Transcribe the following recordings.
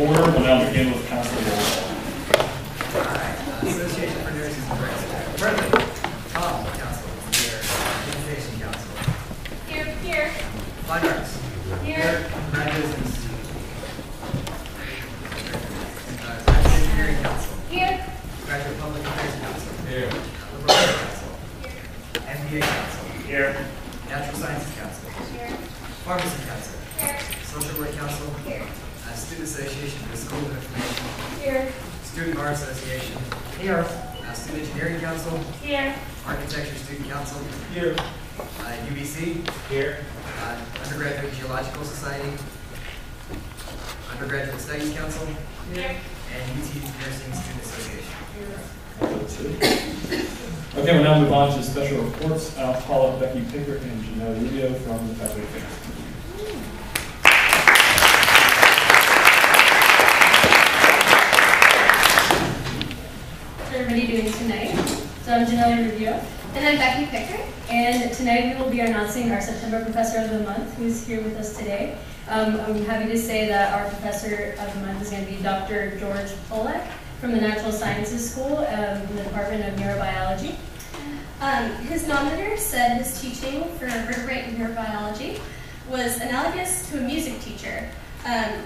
order. We'll now begin with council roll call. Association for Nurses and President. Tom, Council. Here. Administration Council. Here. Here. Fine Arts. Here. Graduates and students. Graduate Engineering Council. Here. Graduate Public Affairs Council. Here. Liberal Arts Council. MBA Council. Here. Natural Sciences Council. Here. Pharmacy Council. Here. Social Work Council. Here. Student Association for the School of Information. Here. Student Bar Association. Here. Student Engineering Council. Here. Architecture Student Council. Here. UBC. Here. Undergraduate Geological Society. Undergraduate Studies Council. Here. And UT Nursing Student Association. Okay, we'll now move on to special reports. I'll call up Becky Pickert and Janelle Rubio from the Faculty Affairs. How's everybody doing tonight? So I'm Janelle Rubio. And I'm Becky Pickert. And tonight we will be announcing our September Professor of the Month, who's here with us today. I'm happy to say that our Professor of the Month is going to be Dr. George Polak from the Natural Sciences School in the Department of Neurobiology. His nominator said his teaching for vertebrate neurobiology was analogous to a music teacher,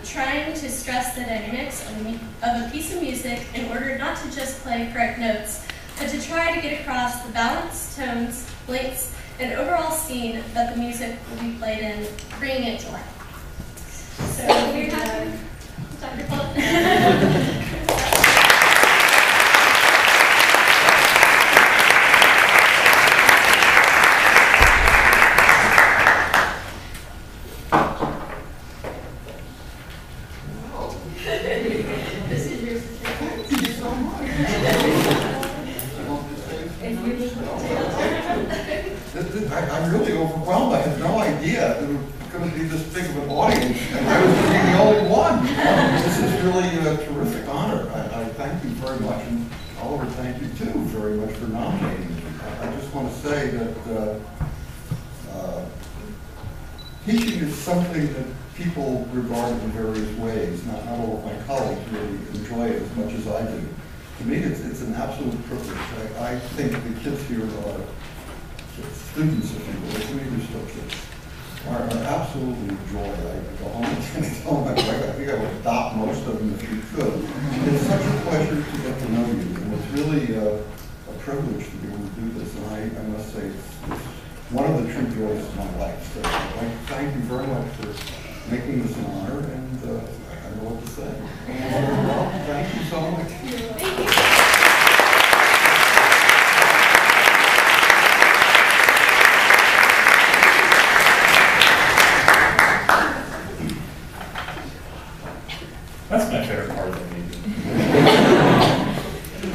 trying to stress the dynamics of a piece of music in order not to just play correct notes, but to try to get across the balance, tones, blinks, and overall scene that the music will be played in, bringing it to life. So we're happy, Dr. Polak. I'm really overwhelmed. I had no idea there was going to be this big of an audience, and I was going to be the only one. This is really a terrific honor. I thank you very much, and Oliver, thank you too very much for nominating me. I just want to say that teaching is something that people regard in various ways. Not all of my colleagues really enjoy it as much as I do. To me, it's an absolute privilege. I think the kids here are students, if you will, to me they're still kids, are absolutely a joy. I go home and tell my wife, I think I would adopt most of them if you could. It's such a pleasure to get to know you, and it's really a privilege to be able to do this, and I must say it's one of the true joys of my life. So I thank you very much for making this an honor, and I don't know what to say. Well, thank you so much. Thank you. That's my favorite part of the meeting.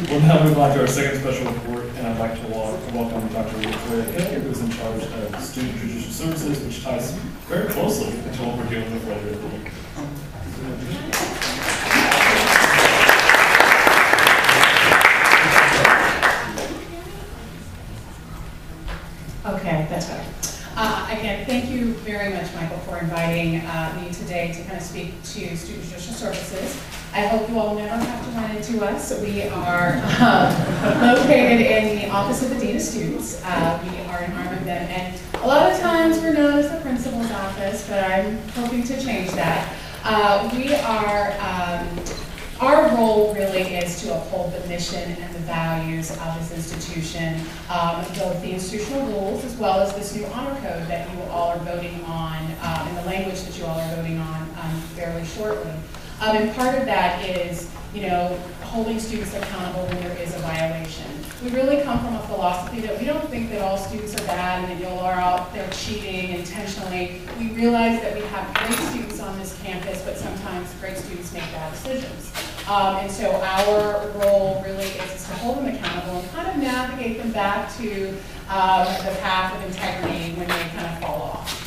We'll now move on to our second special report, and I'd like to welcome Dr. Victoria Hill, who is in charge of Student Judicial Services, which ties very closely to what we're dealing with later in the week. Okay, that's better. Again, thank you very much, Michael, for inviting me today to kind of speak to Student Judicial Services. I hope you all never have to run into us. We are located in the Office of the Dean of Students. We are in Armandale, and a lot of times we're known as the principal's office, but I'm hoping to change that. Our role really is to uphold the mission and the values of this institution, both the institutional rules as well as this new honor code that you all are voting on, and the language that you all are voting on fairly shortly. And part of that is, holding students accountable when there is a violation. We really come from a philosophy that we don't think that all students are bad and that you all are out there cheating intentionally. We realize that we have great students on this campus, but sometimes great students make bad decisions. And so our role really is to hold them accountable and kind of navigate them back to the path of integrity when they kind of fall off.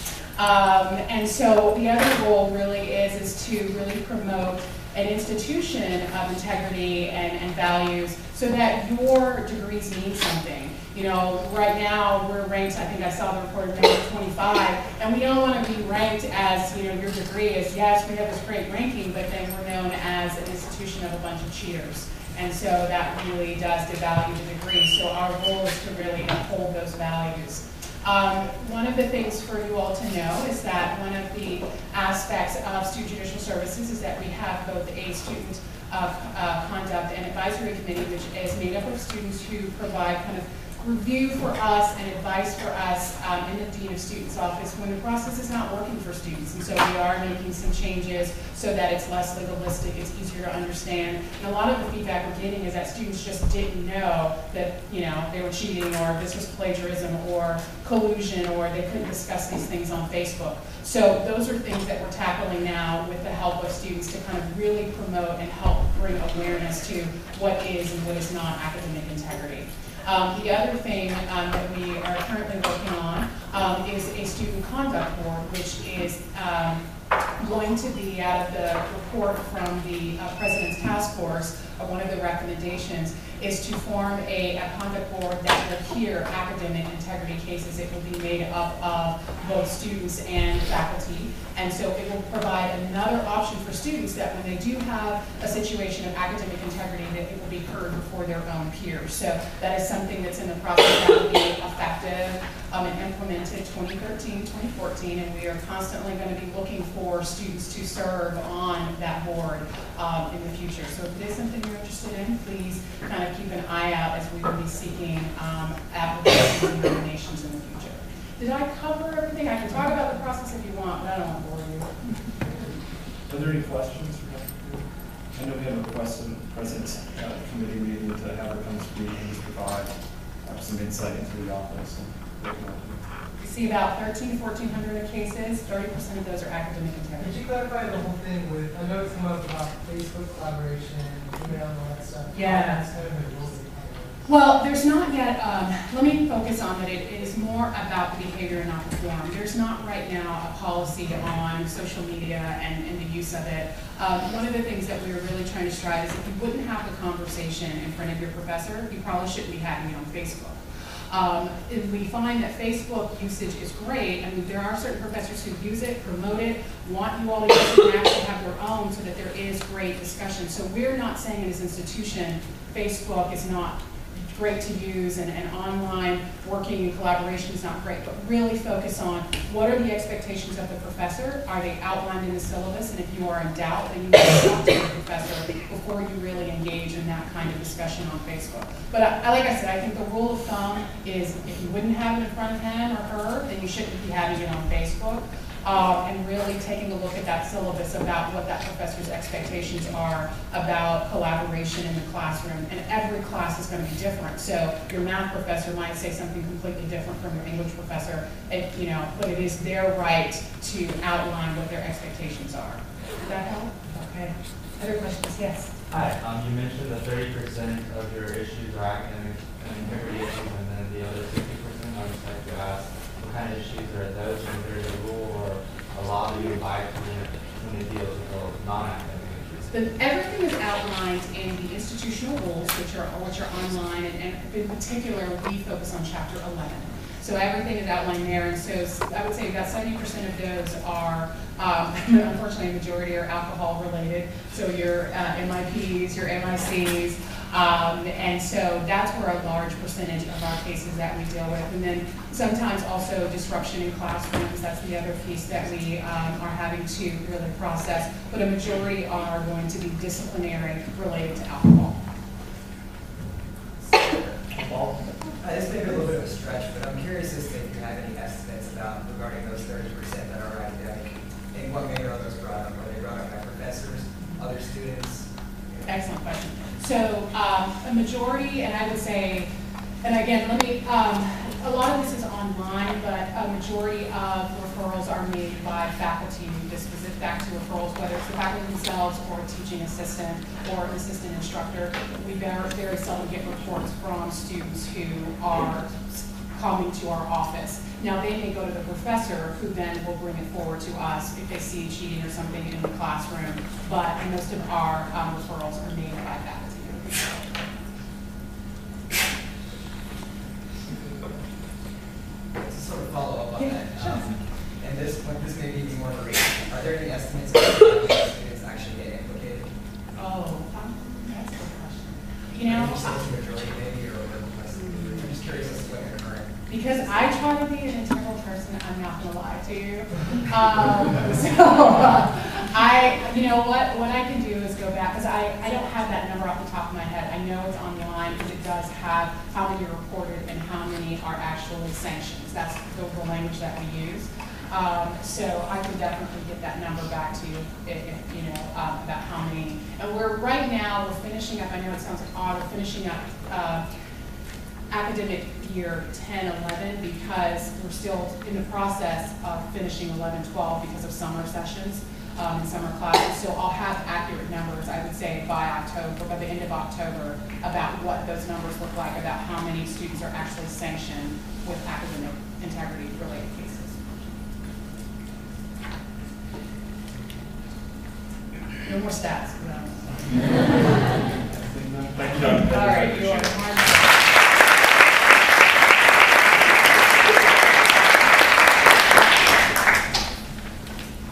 And so the other goal really is to really promote an institution of integrity and values so that your degrees mean something. You know, right now we're ranked, I think I saw the report, number 25, and we don't want to be ranked as, you know, your degree is, yes, we have this great ranking, but then we're known as an institution of a bunch of cheaters. And so that really does devalue the degree. So our goal is to really uphold those values. One of the things for you all to know is that one of the aspects of Student Judicial Services is that we have both a student conduct and advisory committee, which is made up of students who provide kind of review for us and advice for us in the Dean of Students' office when the process is not working for students. And so we are making some changes so that it's less legalistic, it's easier to understand. And a lot of the feedback we're getting is that students just didn't know that, you know, they were cheating, or this was plagiarism or collusion, or they couldn't discuss these things on Facebook. So those are things that we're tackling now with the help of students to kind of really promote and help bring awareness to what is and what is not academic integrity. The other thing that we are currently working on is a student conduct board, which is going to be out of the report from the President's Task Force. One of the recommendations is to form a conduct board that will hear academic integrity cases. It will be made up of both students and faculty. And so it will provide another option for students that when they do have a situation of academic integrity, that it will be heard before their own peers. So that is something that's in the process that will be effective and implemented 2013, 2014, and we are constantly going to be looking for students to serve on that board in the future. So if it is something you're interested in, please kind of keep an eye out as we will be seeking applications and nominations in the future. Did I cover everything? I can talk about the process if you want, but I don't want to bore you. Are there any questions for Dr. Crew? I know we have a request in the President's committee meeting to have her come speak and just provide some insight into the office and what we want to do. We see about 1,300 to 1,400 cases. 30% of those are academic Could integrity. you clarify the whole thing with, I know it's come up about Facebook collaboration, email, and all that stuff. Yeah. It's kind of a rule. Well, there's not yet, let me focus on that it is more about the behavior and not the form. There's not right now a policy on social media and the use of it. One of the things that we were really trying to strive is if you wouldn't have the conversation in front of your professor, you probably shouldn't be having it on Facebook. And we find that Facebook usage is great. I mean, there are certain professors who use it, promote it, want you all to use it and actually have their own so that there is great discussion. So we're not saying in this institution, Facebook is not great to use and online working and collaboration is not great, but really focus on what are the expectations of the professor? Are they outlined in the syllabus? And if you are in doubt, then you need to talk to the professor before you really engage in that kind of discussion on Facebook. But like I said, I think the rule of thumb is if you wouldn't have it in front of him or her, then you shouldn't be having it on Facebook. And really taking a look at that syllabus about what that professor's expectations are about collaboration in the classroom. And every class is going to be different. So your math professor might say something completely different from your English professor, you know, but it is their right to outline what their expectations are. Did that help? Okay. Other questions? Yes. Hi. You mentioned that 30% of your issues are academic and integrity issues, and then the other 50%, I would just like to ask, what kind of issues are those, and if there's a rule or a law that you abide when it deals with those non-academic issues? Everything is outlined in the institutional rules, which are online, and in particular, we focus on Chapter 11. So everything is outlined there, and so I would say about 70% of those are, unfortunately, a majority are alcohol related. So your MIPs, your MICs, and so that's where a large percentage of our cases that we deal with. And then sometimes also disruption in classrooms, that's the other piece that we are having to really process. But a majority are going to be disciplinary related to alcohol. Paul? This may be a little bit of a stretch, but I'm curious as to if you have any estimates about regarding those 30% that are academic. In what manner are those brought up? Are they brought up by professors, other students? Excellent question. So a majority, and I would say, and again, let me, a lot of this is online, but a majority of referrals are made by faculty. This is back to referrals, whether it's the faculty themselves or a teaching assistant or an assistant instructor. We very seldom get reports from students who are coming to our office. Now, they may go to the professor, who then will bring it forward to us if they see cheating or something in the classroom, but most of our referrals are made by faculty. To sort of follow up on Yeah, that, sure. and this may be more for Rachel. Are there any estimates of how many students actually get implicated? Oh, that's a good question. You know, You said it's a majority maybe, or less. I'm just curious as to what your current. because I try to be an integral person, I'm not gonna lie to you. You know, what I can do is go back, because I don't have that number off the top of my head. I know it's on the line, because it does have how many are reported and how many are actually sanctions. That's the language that we use. So I can definitely get that number back to you, if you know, about how many. And right now, we're finishing up, I know it sounds odd, we're finishing up academic year 10-11 because we're still in the process of finishing 11-12 because of summer sessions and summer classes. So I'll have accurate numbers, I would say, by the end of October, about what those numbers look like, about how many students are actually sanctioned with academic integrity related cases. No more stats. Thank you, Dr. All right, you are.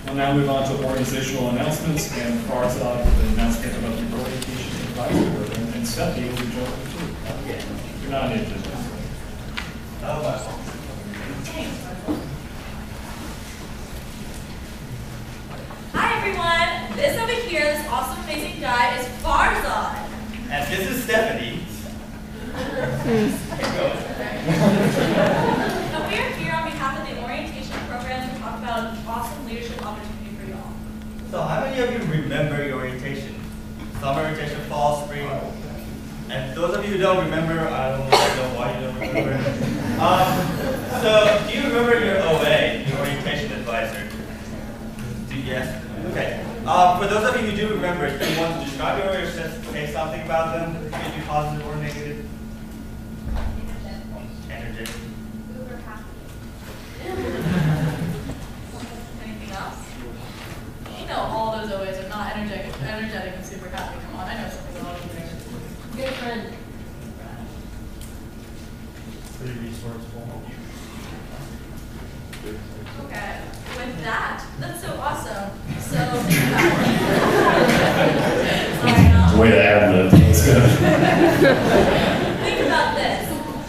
We'll now move on to organizational announcements, and Farzad with an announcement about the orientation advisory program, and Stephanie will be joining too. You're not into this. Hi everyone, this over here, this awesome amazing guy is Farzad. And this is Stephanie. And we are here on behalf of the orientation program to talk about an awesome leadership opportunity for y'all. So how many of you remember your orientation? Summer orientation, fall, spring? And those of you who don't remember, I don't know why you don't remember. So do you remember your OA, your orientation advisor? Yes? Okay. For those of you who do remember, do you want to describe your OA or just say something about them? Maybe positive or negative? Energetic. Uber happy. Anything else? You know all those OAs are not energetic and super happy. Come on, I know something about them. Good friend. Pretty resourceful. Okay, with that, that's so awesome. So think about it. Sorry, no. Way to ad-lib. That's good. Think about this.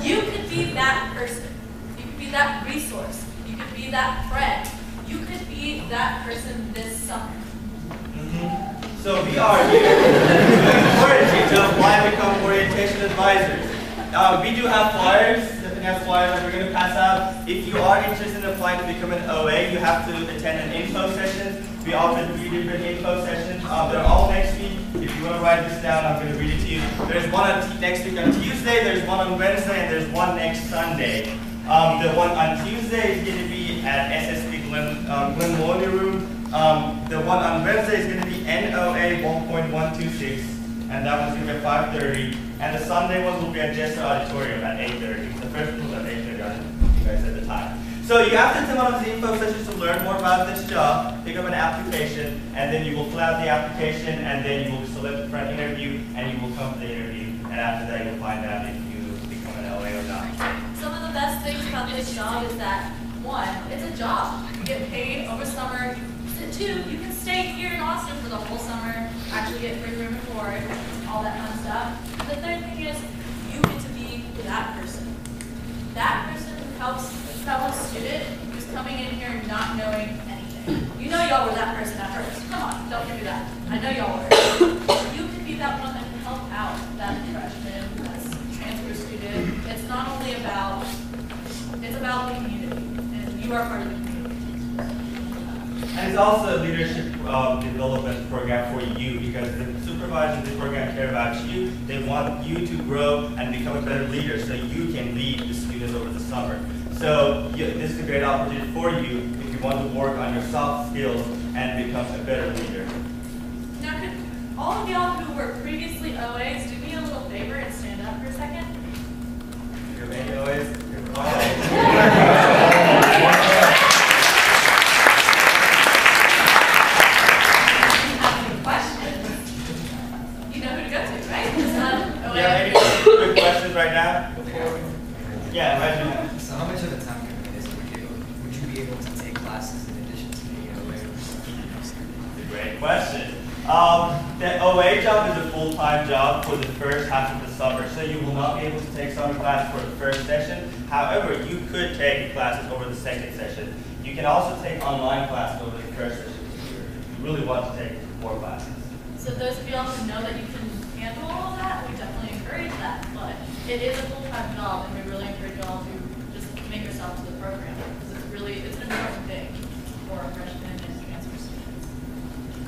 You could be that person. You could be that resource. You could be that friend. You could be that person this summer. So we are here to encourage you to apply and become orientation advisors. We do have flyers. Stephanie has flyers that we're going to pass out. If you are interested in applying to become an OA, you have to attend an info session. We offer 3 different info sessions. They're all next week. If you want to write this down, I'm going to read it to you. There's one next week on Tuesday, there's one on Wednesday, and there's one next Sunday. The one on Tuesday is going to be at SSP Glen Looney Room. The one on Wednesday is going to be NOA 1.126, and that one's going to be at 5:30. And the Sunday one will be at Jester Auditorium at 8:30. The first one was at 8:30, you guys at the time. So you have to attend one of these info sessions to learn more about this job, pick up an application, and then you will fill out the application, and then you will be selected for an interview, and you will come to the interview. And after that, you'll find out if you become an OA or not. Some of the best things about this job is that, 1, it's a job. You get paid over summer. 2, you can stay here in Austin for the whole summer, actually get free room and board, all that fun stuff. The third thing is, you get to be that person. That person who helps a fellow student who's coming in here not knowing anything. You know y'all were that person at first. Come on, don't give me that. I know y'all were. You can be that one that can help out that freshman, that transfer student. It's not only about, it's about the community, and you are part of the community. And it's also a leadership development program for you, because the supervisors in this program care about you. They want you to grow and become a better leader so you can lead the students over the summer. So this is a great opportunity for you if you want to work on your soft skills and become a better leader. Now, could all of y'all who were previously OAs do me a little favor and stand up for a second? Your main OAs? The OA job is a full-time job for the first half of the summer, so you will not be able to take summer class for the first session. However, you could take classes over the second session. You can also take online classes over the first session if you really want to take more classes. So those of y'all who know that you can handle all of that, we definitely encourage that. But it is a full-time job, and we really encourage y'all to just commit yourself to the program because it's an important thing for freshmen and transfer students.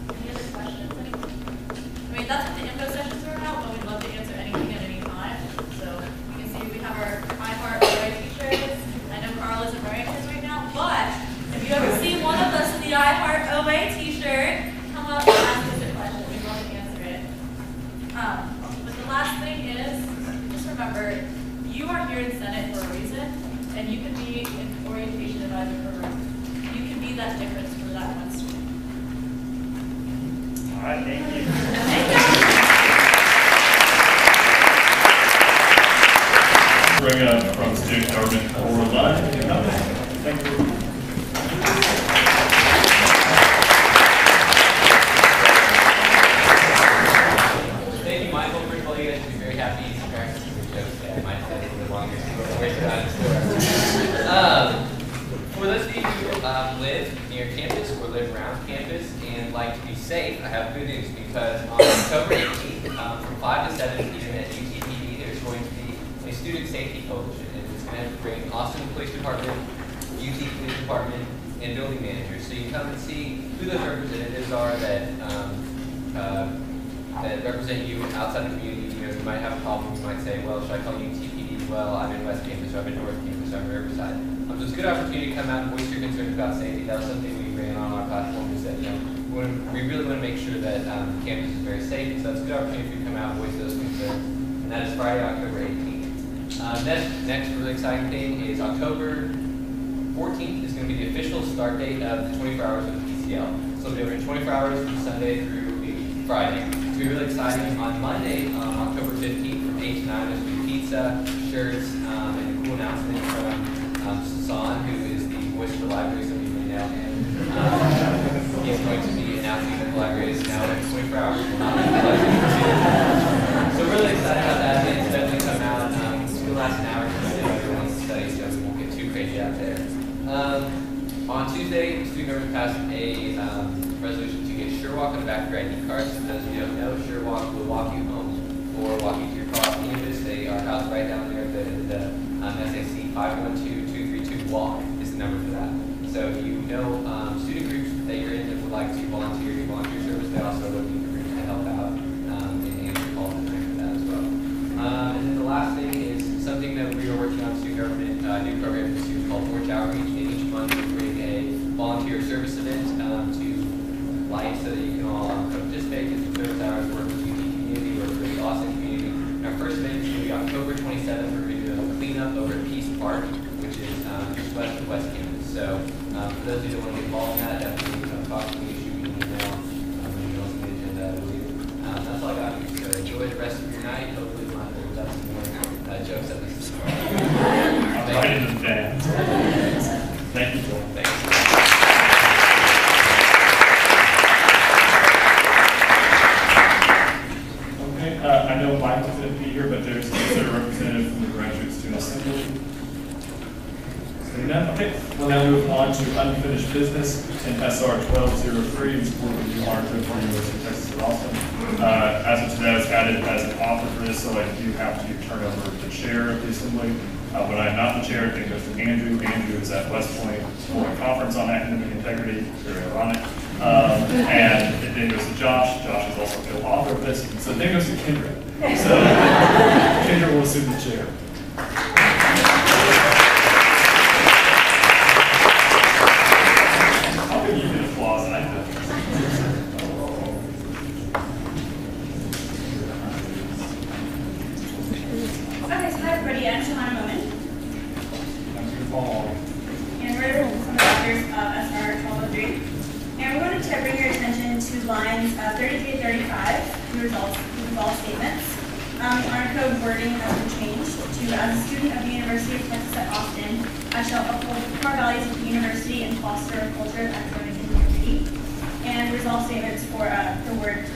Any other questions? I mean, that's what the info sessions are about, but we'd love to answer anything at any time. So you can see we have our iHeart OA t-shirts. I know Carl isn't wearing his right now, but if you ever see one of us in the iHeart OA t-shirt, come up and ask us a question. We'd love to answer it. But the last thing is, just remember, you are here in Senate for a reason, and you can be in orientation advisor program. You can be that difference for that one student. All right, thank you. Bring up from student government or line. Thank you. Thank you, Michael. First of all, you guys should be very happy to practice with jokes that I might say for the longest waste of time. For those of you who live near campus or live around campus and like to be safe, I have good news because on October 18th, from 5 to 7 p.m. at UTPD, there's going to be a student safety coalition, and it's going to bring Austin Police Department, UT Police Department, and building managers. So you can come and see who those representatives are that represent you outside the community. You know, you might have a problem. You might say, well, should I call UTPD? Well, I'm in West Campus, or I'm in North Campus, or I'm in Riverside. So it's a good opportunity to come out and voice your concerns about safety. That was something we ran on our platform. We said, you know, we really want to make sure that campus is very safe. So it's a good opportunity for you to come out and voice those concerns. And that is Friday, October 18th. Next really exciting thing is October 14th is going to be the official start date of the 24 hours of the PCL. So we'll be open 24 hours from Sunday through Friday. It's going to be really exciting. On Monday, October 15th from 8 to 9, there's going to be pizza, shirts, and a cool announcement from Sasan, who is the voice of the library, some of you may know him. He's going to be announcing that the library is now open 24 hours. So we're really excited about that. It's definitely come out. It's going to last an hour because I know everyone's studying, so we won't get too crazy out there. On Tuesday, student government passed a resolution to get SureWalk on the back of your ID cards. For those of you who don't know, SureWalk will walk you home or walk you to your car off campus. They are housed right down there. The SAC 512-232 walk is the number for that. So if you know student groups that you're in that would like to volunteer your volunteer service, they also look for groups to help out and answer calls and things for that as well. And then the last thing is something that we are working on student government, new program for students called Porch Outreach. And each month we bring a volunteer service event to light so that you can all participate in some service hours, work with the community, work with the Austin community. And our first event is going to be October 27th. We're going to do a cleanup over at Peace Park, which is just west of West Campus. So for those of you that want to get involved in that, definitely talk to me, shoot me an email, maybe on the agenda, I believe. That's all I got here. So enjoy the rest of your night. Hopefully we'll have some more jokes at least. Right in advance. Thank you, Joel. Thanks. Okay, I know Michael couldn't be here, but there's a representative from the Graduate Student Assembly. Okay, we'll now move on to unfinished business in SR 1203, in support of the new article for the University of Texas at Austin. As of today, I was added as an author for this, so I do have to turn over the chair of the assembly. When I'm not the chair, it goes to Andrew. Andrew is at West Point for a conference on academic integrity, very ironic. And it then goes to Josh. Josh is also the author of this. So then it goes to Kendra. So Kendra will assume the chair. I'll give you an applause. I think. Okay, so hi everybody, I'm Johanna Momin. And we're some of the authors of SR 1203. And we wanted to bring your attention to lines 33 and 35, the resolve statements. The honor code wording has been changed to, as a student of the University of Texas at Austin, I shall uphold the core values of the university and foster a culture of academic integrity. And resolve statements for the word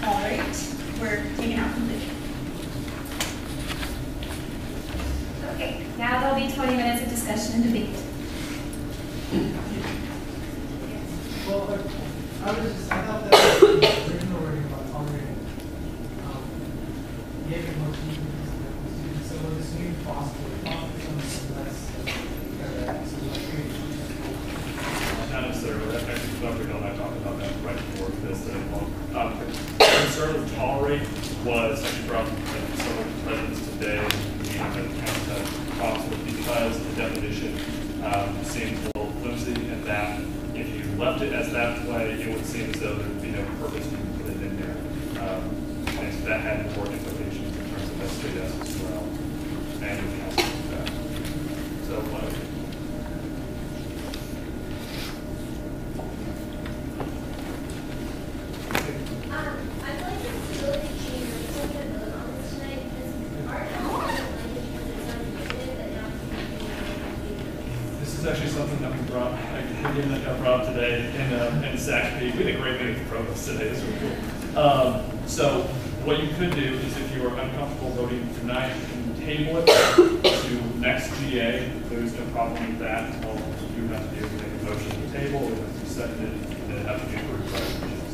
be 20 minutes of discussion and debate. Well, I thought that the original wording about tolerating gave it more meaning. So will this new foster something less Not necessarily. Actually, Dr. Hill and I talked about that right before this. Concern with tolerate was actually brought from several presidents today and talks with because the definition seems a little flimsy, and that if you left it as that way, it would seem as though there would be no purpose to put it in there. And so that had more implications in terms of SJS as well, and the council with that. So, this is actually something that we brought, that got brought up today in SACP. We had a great meeting with the provost today. This was cool. So what you could do is, if you are uncomfortable voting tonight, you can table it to next GA. There's no problem with that. All you have to do is make a motion to the table, it has to be seconded, and then it has to be approved by the commission.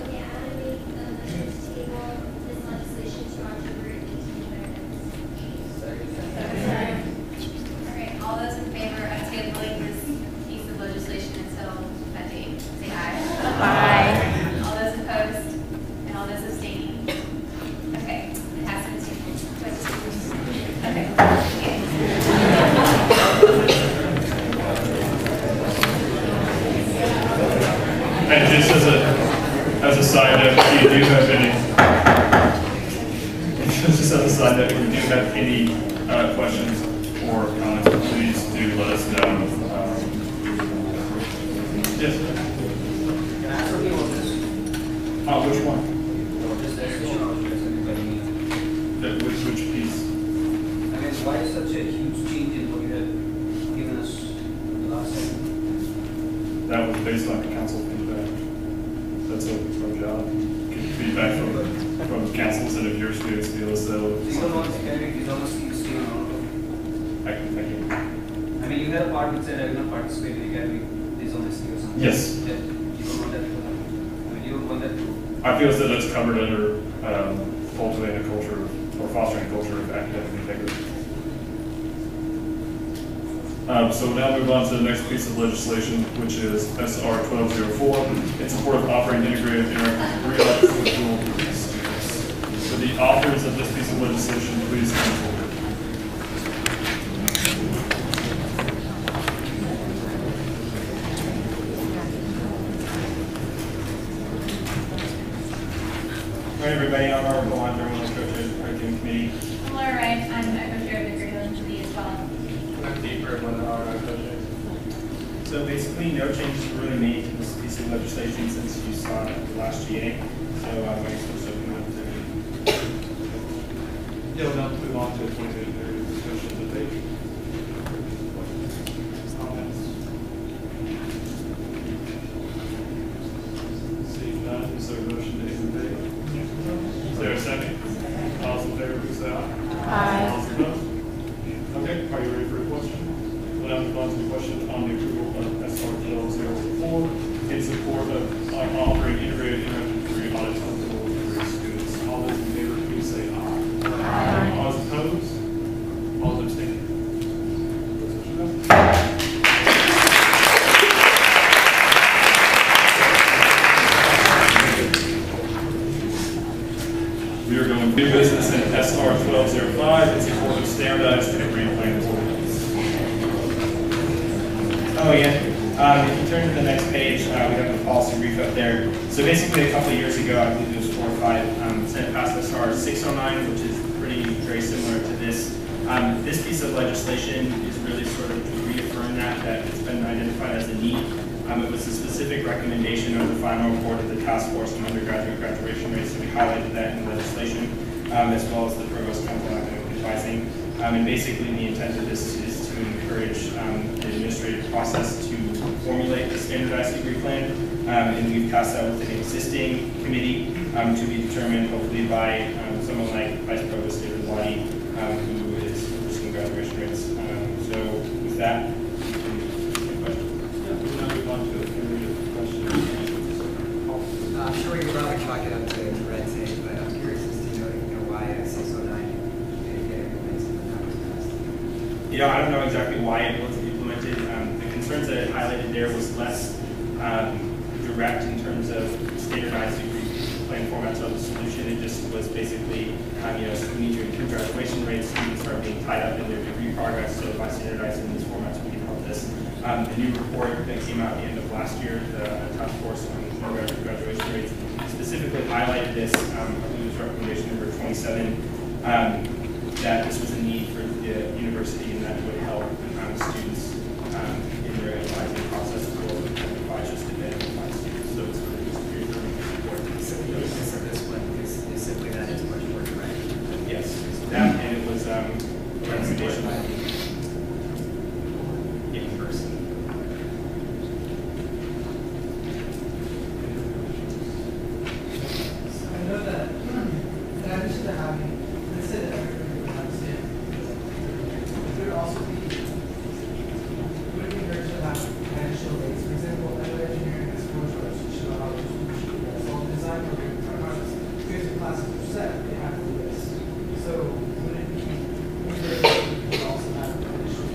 Okay, I want to make a motion to table this legislation to October 18th. All right, all those in favor of tabling this piece of legislation until that date, say aye. Aye. All those opposed and all those abstaining. Okay, it has been tabled. And just as a side note, if you do have any, just as a side note, if you do have any questions or comments, please do let us know. Yes. Can I ask something about this? Which one? This definition of everybody. Which piece? I mean, why is such a huge change in what you had given us the last time? That was based on council feedback. That's our job. Get feedback from councils, and if your students feel as though. These are not academic, these are not still on. I mean, you had a part which said I will not participate in academic, these honesty or something. Yes. Yeah, you don't want that to happen. I mean, you don't want that to. I feel as though that's covered under cultivating a culture or fostering a culture of academic integrity. So we'll now move on to the next piece of legislation, which is SR 1204 in support of offering integrated interactive degree options for dual degree students. So the authors of this piece of legislation, please come forward. Hi everybody, I'm Robert Galante, I'm one of the co-chairs of the curriculum committee. I'm Laura Wright, I'm a co-chair of the curriculum committee as well. I'm Dave Bird, one of the R&I co-chairs. So basically, no changes were really made to this piece of legislation since you saw it at the last GA. So I guess we'll open up to Yeah, we'll now move on to a 20-minute period of discussion and debate. Comments? Seeing none, is there a motion to end the debate? Is there a second? All those in favor, please say aye. Aye. All those opposed? Okay, are you ready for a question? We'll now move on to the question on the approval of SR 1204 in support of offering integrated interactive degree audits on dual degree students. All those in favor, please say aye. Aye. All those opposed? All those abstaining? We are going to do business in SR 1205 in support of standardized degree plan ordinance. Oh yeah. If you turn to the next page, we have the policy brief up there. So basically, a couple of years ago, I believe it was 4 or 5, Senate passed SR 609, which is very similar to this. This piece of legislation is really sort of to reaffirm that it's been identified as a need. It was a specific recommendation of the final report of the task force on undergraduate graduation rates, so we highlighted that in the legislation, as well as the Provost Council academic advising. And basically, the intent of this is to encourage the administrative process to formulate a standardized degree plan, and we've passed that with an existing committee to be determined hopefully by someone like Vice Provost David Waddy, who is congratulated. graduation rates. So with that, any questions? Yeah, we'll now move on to a period of questions and answers. I'm sure you probably chalk it up to red tape, but I'm curious as to why 609 didn't get implemented when that was passed. You know, I don't know exactly why it wasn't implemented. The concerns that it highlighted there was less direct in terms of standardized degree plan formats of the solution. It just was basically, you know, we need to improve graduation rates. Students are being tied up in their degree progress, so by standardizing these formats, we can help this. The new report that came out at the end of last year, the task force on graduation rates, specifically highlighted this. I believe it was recommendation number 27, that this was a need for the university and that would help students in their advising process as well as advisors to identify students. So it's sort of just peer support. So the basis of this one is simply that it's much more direct. Yes, that, and it was recommendation. University. So I know that in addition to having, let's say that everybody would have it would also be, would it be better to have financial rates? For example, I know engineering has contracts to show how all design programs, because the classes are set, they have to do this. So would it be easier to also have financial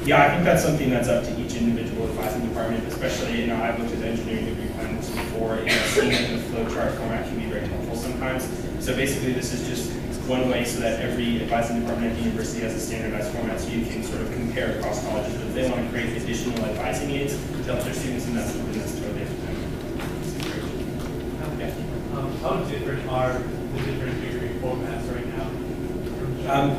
Yeah, I think that's something that's up to each individual advising department, especially, you know, I've looked at engineering degree plans before, and seeing it in a flow chart format can be very helpful sometimes. So basically, this is just one way so that every advising department at the university has a standardized format so you can sort of compare across colleges. But if they want to create additional advising aids to help their students, and that's something that's totally up to them. How different are the different degree formats right now?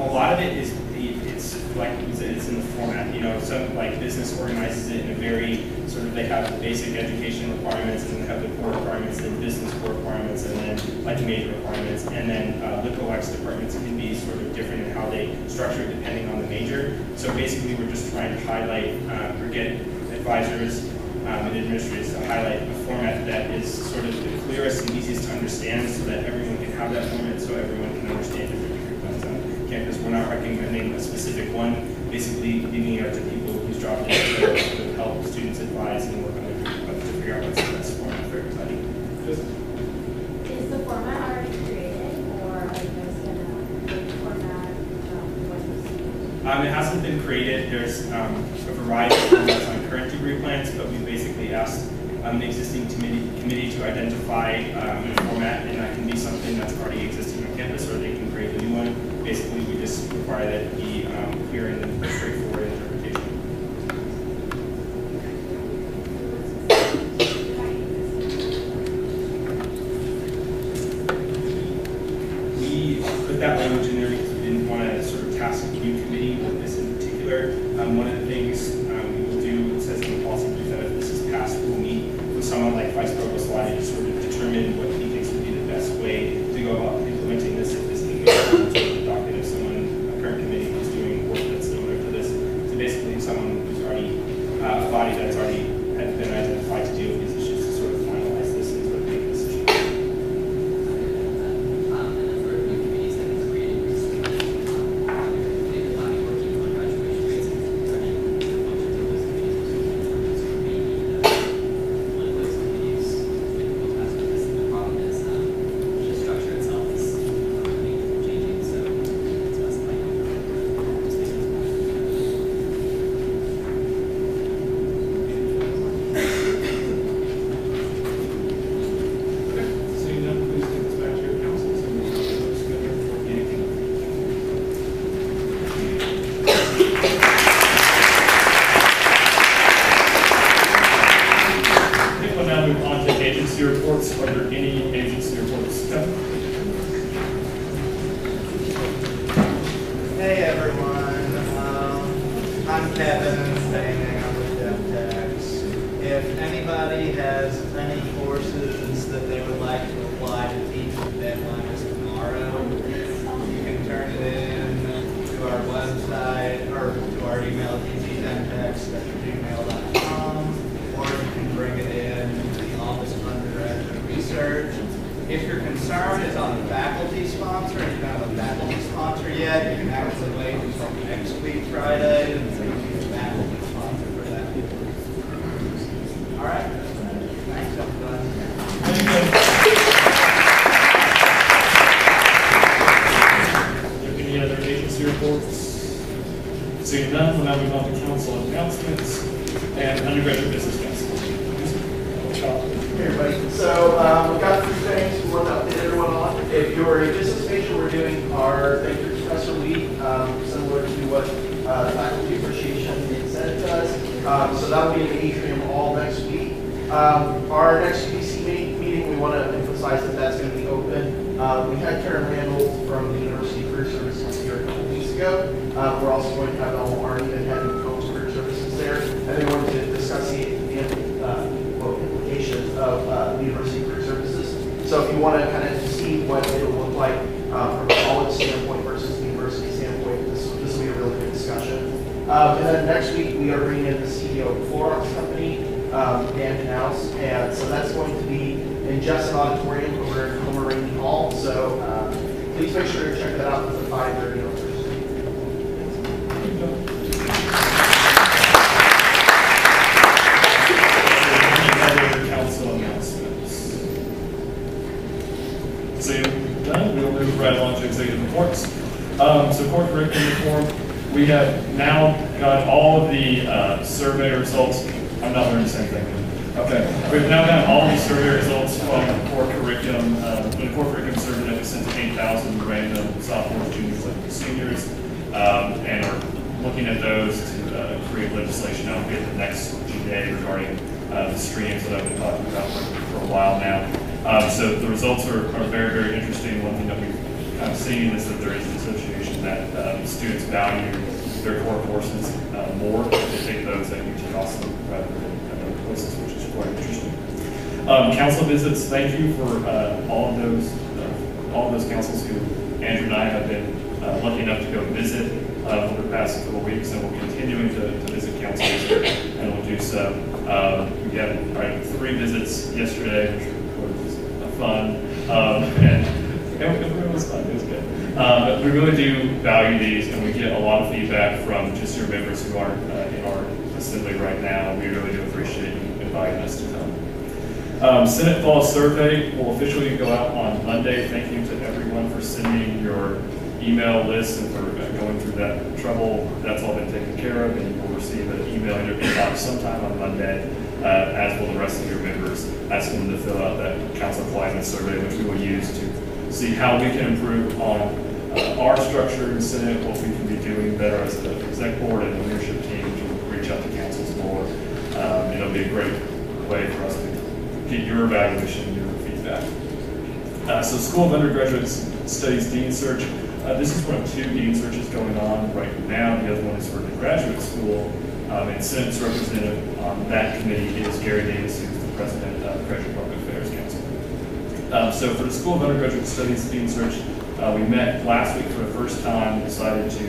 A lot of it is, it's like we said, it's in the format. You know, some like business organizes it in a very sort of, they have the basic education requirements, and then they have the core requirements, and business core requirements, and then like major requirements. And then liberal arts departments can be sort of different in how they structure it depending on the major. So basically, we're just trying to highlight or get advisors and administrators to highlight a format that is sort of the clearest and easiest to understand so that everyone can have that format, so everyone can understand different degree plans on campus. We're not recommending a specific one, basically leaving it up to people whose job it is to help students advise and work on their degree plans to figure out what's the best format for everybody. Is the format already created, or are you guys gonna format what you see? It hasn't been created. There's a variety of formats on current degree plans, but we basically asked the existing committee to identify a format, and that can be something that's already existing on campus, or they can create a new one. Basically, we just require that it be clear and straightforward interpretation. We put that language in there because we didn't want to sort of task a new committee with this in particular. One of the things we will do, it says in the policy brief that if this is passed, we'll meet with someone like Vice Provost Lottie to sort of determine what he thinks would be the best way to go about implementing this if this can be adopted if someone, a current committee who's doing work that's similar to this. So basically someone who's already, a body that's already had been identified to deal with these issues to sort of finalize this and sort of make a decision. Reports. Are there any agency reports? Hey everyone, I'm Kevin, staying on with DevTech. If anybody has any courses that they would like to apply to teach, the deadline is tomorrow. You can turn it in to our website or to our email, easydentex@gmail.com, or you can bring it in to the Office of Undergraduate Research. If your concern is on the faculty sponsor, and you don't have a faculty sponsor yet, you can actually wait until next week, Friday, and see the faculty sponsor for that. All right? Thanks, everybody. Any other agency reports? Seeing none, we'll now move on to council announcements and undergraduate business council. Hey everybody, so we've got 3 things we want to update everyone on. If you're a business major, we're doing our Thank You Professor Week, similar to what Faculty Appreciation Incentive does. So that'll be in the atrium all next week. Our next UBC meeting, we want to emphasize that that's going to be open. We had Karen Randall from the University Career Services here a couple weeks ago. We're also going to have Elmo Arnie and head of Career Services there, and they wanted to discuss the implications of the University Career Services. So if you want to kind of see what it'll look like from a college standpoint versus the university standpoint, this will be a really good discussion. And then next week we are bringing in the CEO of Clorox Company, Dan Knaus, and so that's going to be in Jessen Auditorium over in Homer Rainey Hall. So please make sure to check that out for the 5:30 on Thursday. Done. We'll move right along to executive reports. So core curriculum reform, we have now got all of the survey results. I'm not learning the same thing. Okay. We've now got all the survey results from the core curriculum. The core curriculum survey that we sent to 8,000 random sophomores, juniors, and seniors, and are looking at those to create legislation. That will be at the next GA regarding the streams that I've been talking about for a while now. So the results are very, very interesting. One thing that we've kind of seen is that there is an association that students value their core courses more if they take those at UT Austin rather than other places, which is quite interesting. Council visits, thank you for all of those councils who Andrew and I have been lucky enough to go visit over the past couple of weeks, and we're continuing to visit councils, and we'll do so. We had 3 visits yesterday, which was fun, and it was fun. It was good. But we really do value these, and we get a lot of feedback from just your members who aren't in our assembly right now. We really do appreciate you inviting us to come. Senate Fall Survey will officially go out on Monday. Thank you to everyone for sending your email list and for going through that trouble. That's all been taken care of, and you will receive an email in your inbox sometime on Monday, as will the rest of your members, asking them to fill out that council climate survey, which we will use to see how we can improve on our structure in the Senate, what we can be doing better as the exec board and the leadership team to reach out to councils more. It'll be a great way for us to get your evaluation and your feedback. So School of Undergraduate Studies Dean Search. This is one of 2 dean searches going on right now. The other one is for the graduate school. And Senate's representative on that committee is Gary Davis, who's the president of the Graduate Public Affairs Council. So for the School of Undergraduate Studies Dean Search, we met last week for the first time, decided to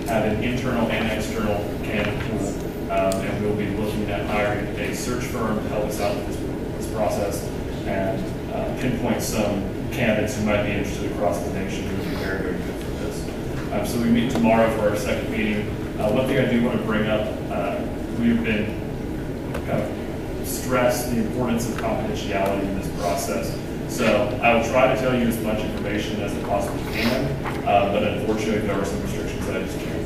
have an internal and external candidate pool, and we'll be looking at hiring a search firm to help us out with this process and pinpoint some candidates who might be interested across the nation who would be very, very good for this. So we meet tomorrow for our second meeting. One thing I do want to bring up, we've been kind of stressed the importance of confidentiality in this process. So I will try to tell you as much information as I possibly can, but unfortunately there are some restrictions that I just can't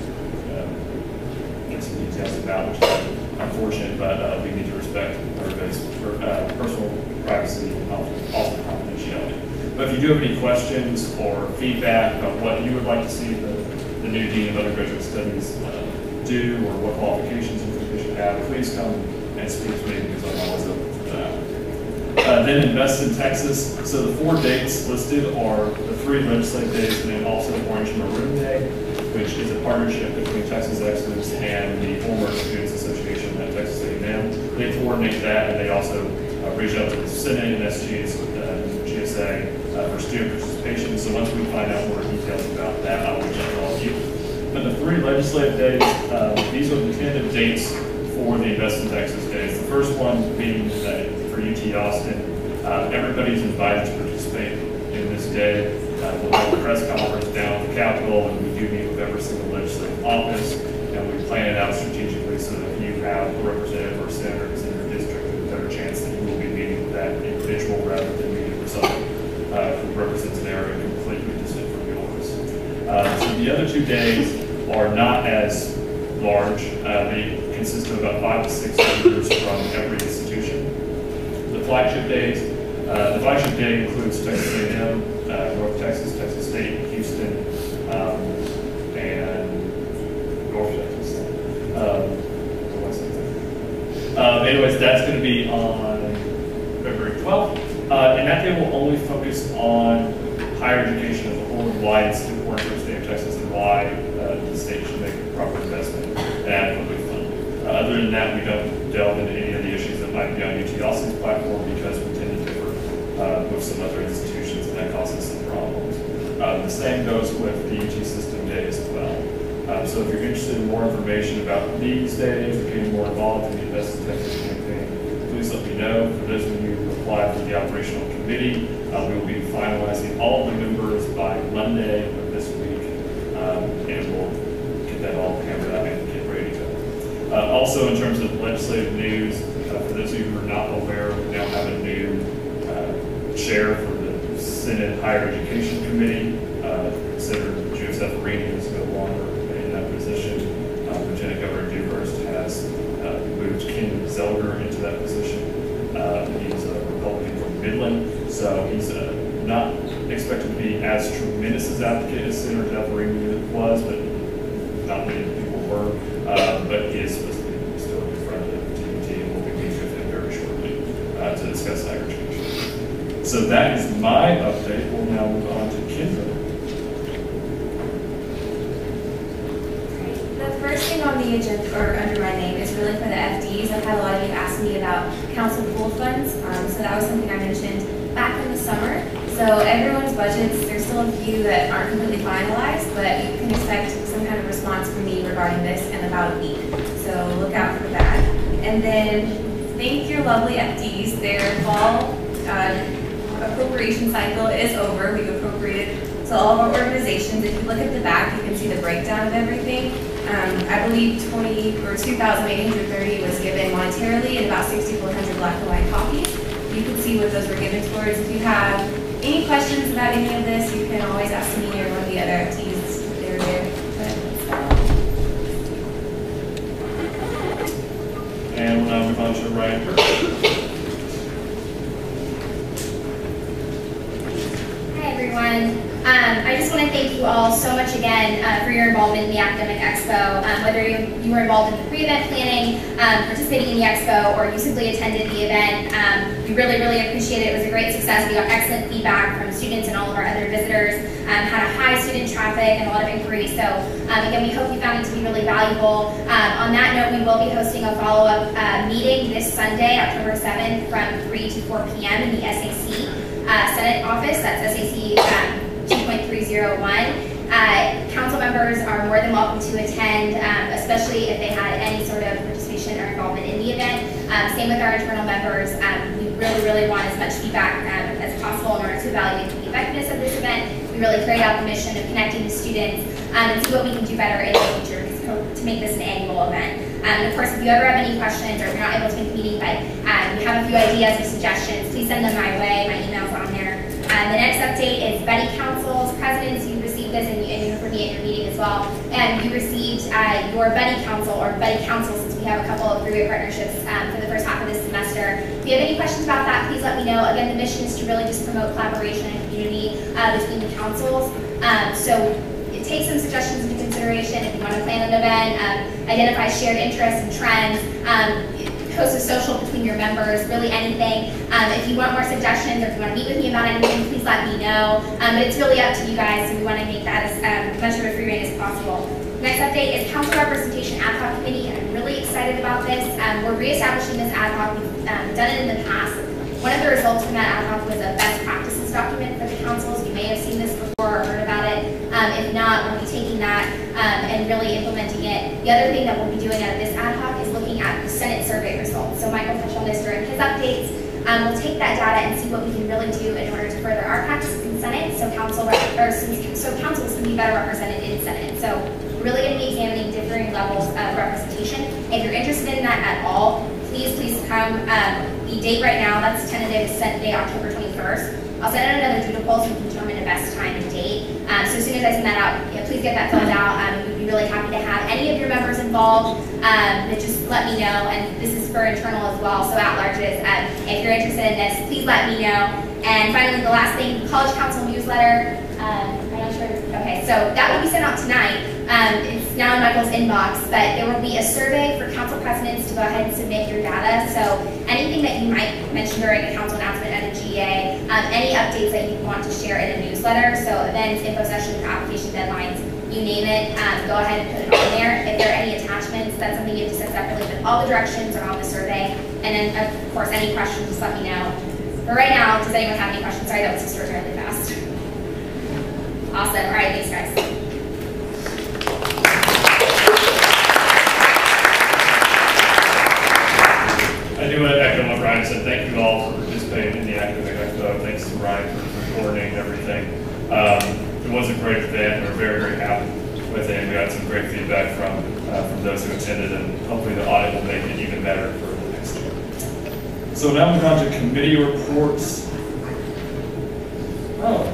get some details about, which is unfortunate, but we need to respect everybody's personal privacy and also confidentiality. But if you do have any questions or feedback about what you would like to see the new Dean of Undergraduate Studies do, or what qualifications you think they should have, please come and speak to me, because I'm always open for that. Then Invest in Texas. So the 4 dates listed are the 3 legislative days, and then also Orange Maroon Day, which is a partnership between Texas Excellence and the former Students Association at Texas A&M. They coordinate that, and they also reach out to the Senate and GSA for student participation. So once we find out more details about that, I will reach out to all of you. But the 3 legislative days, these are the tentative dates for the Invest in Texas days. The first one being for UT Austin Everybody's invited to participate in this day. We'll have a press conference down at the Capitol, and we do meet with every single legislative office, and we plan it out strategically so that you have a representative or senators in your district with a better chance that you will be meeting with that individual rather than meeting with someone who represents an area completely distant from yours. So the other 2 days are not as large. They consist of about 5 to 6 speakers from every institution. The flagship days, the flagship day includes Texas A&M, North Texas, Texas State, Houston, and North Texas. Anyways, that's going to be on February 12th, and that day will only focus on higher education as a whole and why it's important for the state of Texas and why the state should make a proper investment and adequately fund. Other than that, we don't delve into any of the issues that might be on UT Austin's platform because we tend to differ with some other institutions, and that causes some problems. The same goes with the UT System Day as well. So if you're interested in more information about these days or getting more involved in the Invest in Texas campaign, please let me know. For those of you who applied for the operational committee, we will be finalizing all the members by Monday of this week, and we'll get that all hammered out and get ready to go. Also, in terms of legislative news, for those of you who are not aware, we now have a new chair for the Senate Higher Education Committee. Considered Joseph Rini is no longer in that position. Lieutenant Governor Dewhurst has moved Ken Zelger into that position. He's a Republican from Midland, so he's not expected to be as tremendous as advocate as Senator Jeff Rini was, but not many people were. But he is supposed to be still a good friend of the TUT, and we'll be meeting with him very shortly to discuss higher education. So that is my update. We'll now move on to Kendra. The first thing on the agenda, or under my name, is really for the FDs. I've had a lot of you ask me about council pool funds, so that was something I mentioned back in the summer. So everyone's budgets, there's still a few that aren't completely finalized, but you can expect some kind of response from me regarding this in about a week. So look out for that. And then thank your lovely FDs. Their fall appropriation cycle is over. We've appropriated to all of our organizations. If you look at the back, you can see the breakdown of everything. I believe 2,830 was given monetarily and about 6,400 black and white copies. You can see what those were given towards. If you have any questions about any of this, you can always ask me or one of the other FTs. They're there. And we'll now move on to Ryan Burke. Hi everyone. I just want to thank you all so much again for your involvement in the Academic Expo. Whether you were involved in the pre-event planning, participating in the Expo, or you simply attended the event, we really, really appreciate it. It was a great success. We got excellent feedback from students and all of our other visitors. Had a high student traffic and a lot of inquiries. So again, we hope you found it to be really valuable. On that note, we will be hosting a follow-up meeting this Sunday, October 7th, from 3 to 4 p.m. in the SAC Senate office. That's SAC 2.301. Council members are more than welcome to attend, especially if they had any sort of participation or involvement in the event. Same with our internal members. We really, really want as much feedback as possible in order to evaluate the effectiveness of this event. We really carried out the mission of connecting with students and see what we can do better in the future to make this an annual event. And of course, if you ever have any questions or if you're not able to make the meeting, but you have a few ideas or suggestions, please send them my way. My email's on there. The next update is Buddy Councils. Presidents, you received this and you heard from me at your meeting as well. And you received your Buddy Council or Buddy Council, since we have a couple of three-way partnerships for the first half of this semester. If you have any questions about that, please let me know. Again, the mission is to really just promote collaboration and community between the councils. So take some suggestions into consideration if you want to plan an event, identify shared interests and trends, host a social between your members, really anything. If you want more suggestions or if you want to meet with me about anything, please let me know. But it's really up to you guys, and we want to make that as much of a free rein as possible. Next update is Council Representation Ad Hoc Committee, and I'm really excited about this. We're reestablishing this ad hoc. We've done it in the past. One of the results from that ad hoc was a best practices document for the councils. You may have seen this before or heard about it. If not, we'll be taking that and really implementing it. The other thing that we'll be doing out of this ad hoc is looking at the Senate survey results. So Michael touched on this during his updates. we'll take that data and see what we can really do in order to further our practices in Senate, so councils can be better represented in Senate. So we're really going to be examining differing levels of representation. If you're interested in that at all, please come. The date right now, that's tentative, is Senate Day, October 21st. I'll send out another doodle poll so we can determine the best time and date. So as soon as I send that out, please get that filled out. We'd be really happy to have any of your members involved. But just let me know, and this is for internal as well, so at-larges. If you're interested in this, please let me know. And finally, the last thing, College Council newsletter. I'm not sure. Okay, so that will be sent out tonight. It's now in Michael's inbox, but there will be a survey for council presidents to go ahead and submit your data. So anything that you might mention during a council announcement at a GA, any updates that you want to share in a newsletter, so events, info sessions, application deadlines, you name it, go ahead and put it on there. If there are any attachments, that's something you have to send separately, but all the directions are on the survey. And then, of course, any questions, just let me know. But right now, does anyone have any questions? Sorry, that was extraordinarily fast. Awesome. All right, thanks, guys. I do want to echo what Ryan said. Thank you all for participating in the Academic Expo. Thanks to Ryan for coordinating everything. It was a great event. We're very, very happy with it. We got some great feedback from those who attended, and hopefully the audit will make it even better for the next year. So now we're on to committee reports. Oh.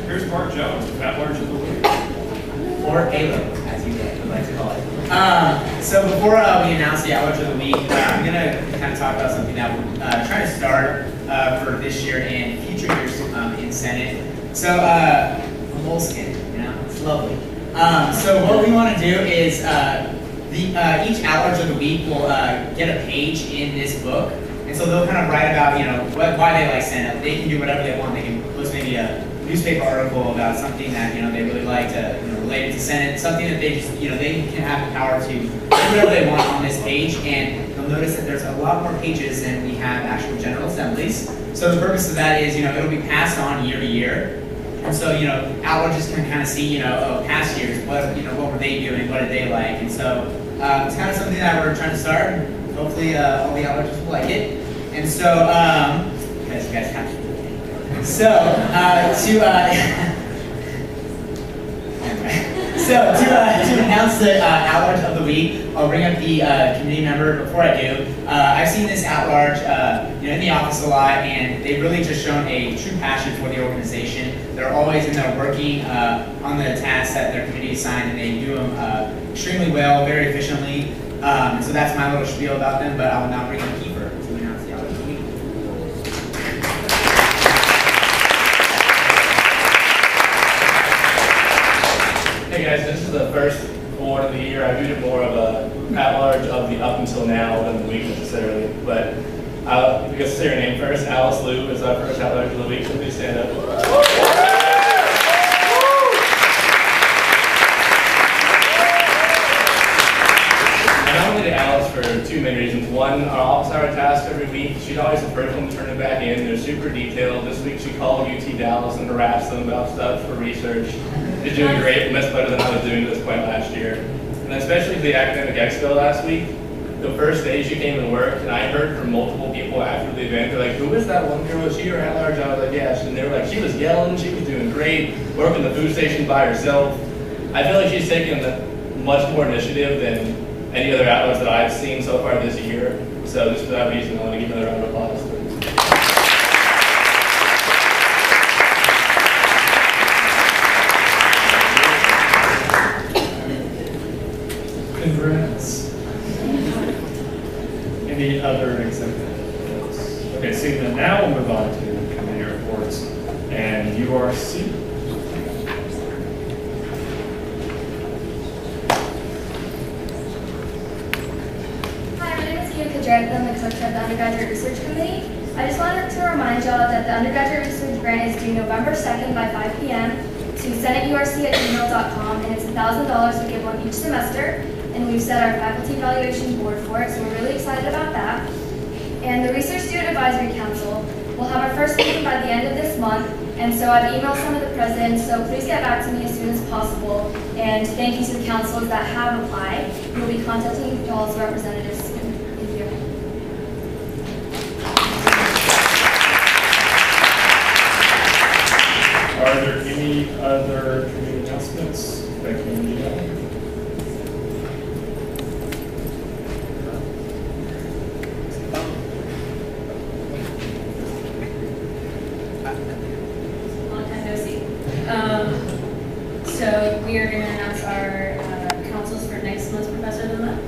Here's Mark Jones, at-large of the week. Or ALO, as you would like to call it. So before we announce the at-large of the week, I'm going to kind of talk about something that we're trying to start for this year and future years in Senate. So, moleskin, you know, it's lovely. So what we want to do is each at-large of the week will get a page in this book. And so they'll kind of write about, you know, why they like Senate. They can do whatever they want. They can post maybe a newspaper article about something that, you know, they really like to, you know, related to Senate, something that they just, you know, they can have the power to do whatever they want on this page. And you'll notice that there's a lot more pages than we have actual general assemblies. So the purpose of that is, you know, it'll be passed on year to year. And so, you know, at-larges can kind of see, you know, past years, what were they doing, what did they like? And so it's kind of something that we're trying to start. Hopefully all the at-larges will like it. And so, because you guys have to. So, to announce the at-large of the week, I'll bring up the committee member. Before I do, I've seen this at-large, you know, in the office a lot, and they've really just shown a true passion for the organization. They're always in there working on the tasks that their committee assigned, and they do them extremely well, very efficiently. So that's my little spiel about them. But I will now bring up Kiefer to announce the at-large of the week. Hey guys, this is the first award of the year. I viewed it more of a at-large of the up until now than the week necessarily. But I guess say your name first. Alice Liu is our first at-large of the week, so please stand up. I nominated Alice for two main reasons. One, our office hour task every week. She's always the first one to turn it back in. They're super detailed. This week she called UT Dallas and harassed them about stuff for research. They're doing great, and that's better than I was doing at this point last year. And especially the Academic Expo last week, the first day she came and worked, and I heard from multiple people after the event, they're like, who is that one girl? Was she your at-large? I was like, yeah. And they were like, she was yelling, she was doing great, working the food station by herself. I feel like she's taken much more initiative than any other at-large that I've seen so far this year. So just for that reason, I want to give another round of applause. Congrats. Any other executives? Okay, so then now we'll move on to committee reports and URC. Hi, my name is Kia Kajak. I'm the coach of the Undergraduate Research Committee. I just wanted to remind y'all that the Undergraduate Research Grant is due November 2nd by 5 p.m. to senateurc@gmail.com, and it's $1,000 we give one each semester. And we've set our faculty evaluation board for it, so we're really excited about that. And the Research Student Advisory Council will have our first meeting by the end of this month, and so I've emailed some of the presidents, so please get back to me as soon as possible. And thank you to the councils that have applied. We'll be contacting y'all's representatives soon. Thank you. we are going to announce our councils for next month's Professor of the Month.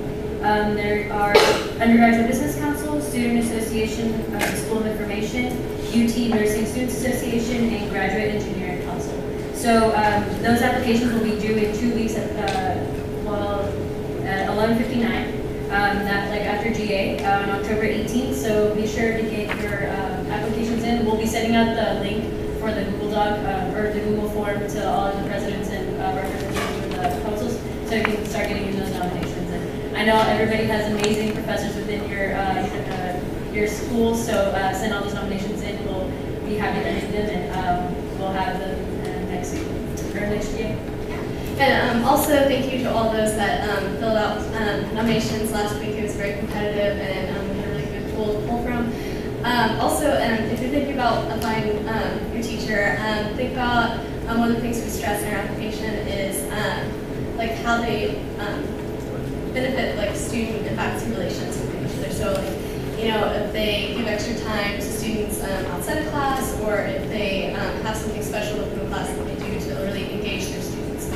There are Undergraduate Business Council, Student Association, School of Information, UT Nursing Students Association, and Graduate Engineering Council. So those applications will be due in 2 weeks at 11:59. That's like after GA on October 18th. So be sure to get your applications in. We'll be sending out the link for the Google Doc or the Google form to all of the presidents and representatives of the councils, so you can start getting in those nominations. And I know everybody has amazing professors within your school, so send all those nominations in. We'll be happy to read them, and we'll have them next year. And also thank you to all those that filled out nominations last week. It was very competitive, and we had a really good pool to pull from. Also, if you're thinking about applying your teacher, think about one of the things we stress in our application is like how they benefit like student and faculty relations with each other. So like, you know, if they give extra time to students outside of class, or if they have something special within the class that they do to really engage their students. So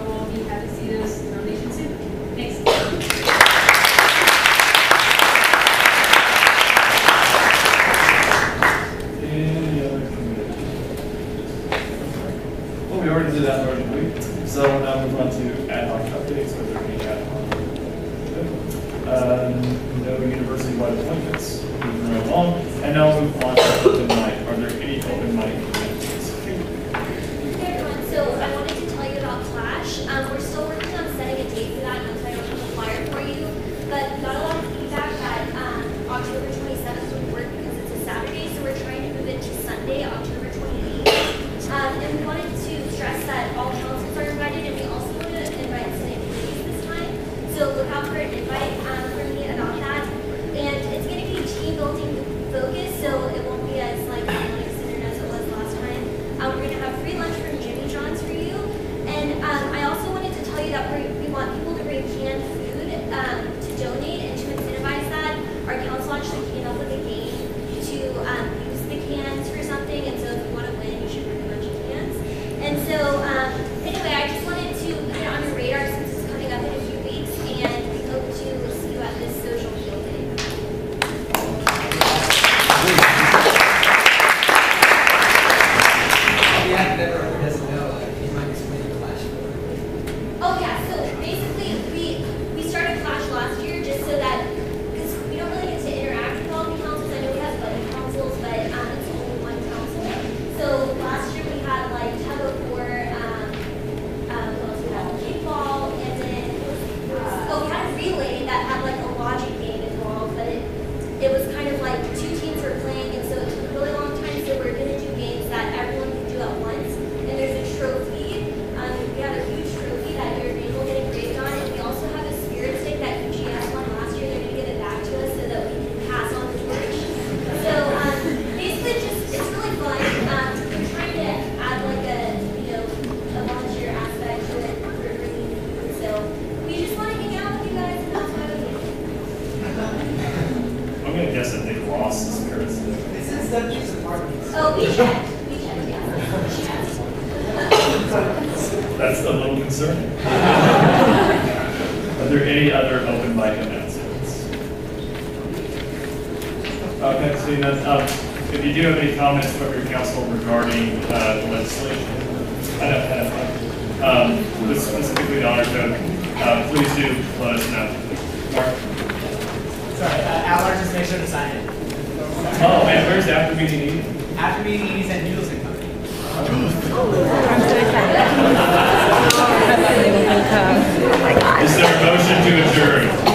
we'll be happy to see those nominations soon. Thanks. Any other committees? Well, we already did that already, didn't we? So now move on to ad hoc updates. Are there any ad hoc? No university-wide appointments. Moving right along. And now we'll move on to open mic. Are there any open mic commitments? Hey everyone, so I wanted to tell you about Clash. We're still working on setting a date for that, and I don't have a flyer for you. But we got a lot of feedback that October 27th would work because it's a Saturday, so we're trying to move it to Sunday, October 28th. And we wanted to stress that all councils are invited, and we also want to invite Senate committees this time. So look out for an invite from me about that. And it's going to be team building focused, so it won't be as like centered as it was last time. We're going to have free lunch from Jimmy John's for you. And I also wanted to tell you that we want people to bring canned food to donate, and to incentivize that, our council actually came up with a game to use the cans for something, and so if you want to win, you should bring a bunch of cans. And so anyway, I just wanted to put it on your radar since it's coming up in a few weeks, and we hope to see you at this social field day. Yeah, everyone doesn't know, you might explain the Clash. Oh yeah, so basically we started Clash last year just so that, because we don't really get to interact with all the councils. I know we have buddy councils, but it's only one council. So last year we had like tug of war, what else we had? Kickball, and then we had a relay that had like a logic game involved, but it was kind of like two teams were playing, and so it took a really long time. So we're gonna do games that everyone can do at once, and there's a trophy. We have a huge trophy that your name will get engraved on, and we also have a spirit stick that UGS won last year. They're going to give it back to us so that we can pass on the torch. So basically, it's really fun. We're trying to add like a volunteer aspect to it for bringing food. So we just want to hang out with you guys, and that's why we do it. I'm going to guess that they lost the spirit stick. This is Subjects and Parties. Oh, we checked, yeah. That's a little concerning. Are there any other open mic announcements? Okay, so if you do have any comments from your council regarding the legislation, specifically the honor code, please do let us know. Mark? Sorry, Al, just make sure to sign it. Oh man, where's the after meeting meeting? After meeting, he's at Noodles and Company. Is there a motion to adjourn?